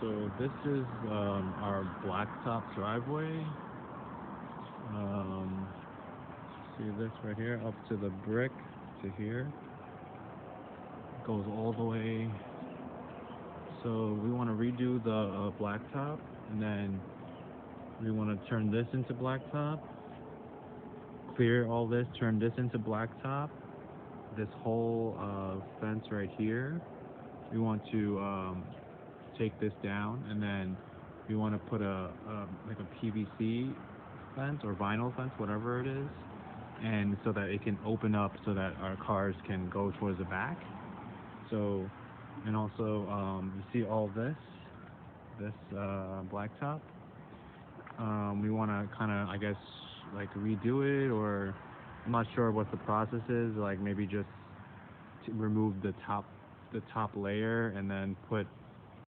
So this is our blacktop driveway. See this right here, up to the brick to here. It goes all the way. So we want to redo the blacktop, and then we want to turn this into blacktop. Clear all this, turn this into blacktop. This whole fence right here, we want to take this down, and then we want to put like a PVC fence or vinyl fence, whatever it is, and so that it can open up so that our cars can go towards the back. So, and also you see all this blacktop. We want to kind of, I guess, like redo it, or I'm not sure what the process is. Like maybe just to remove the top layer and then put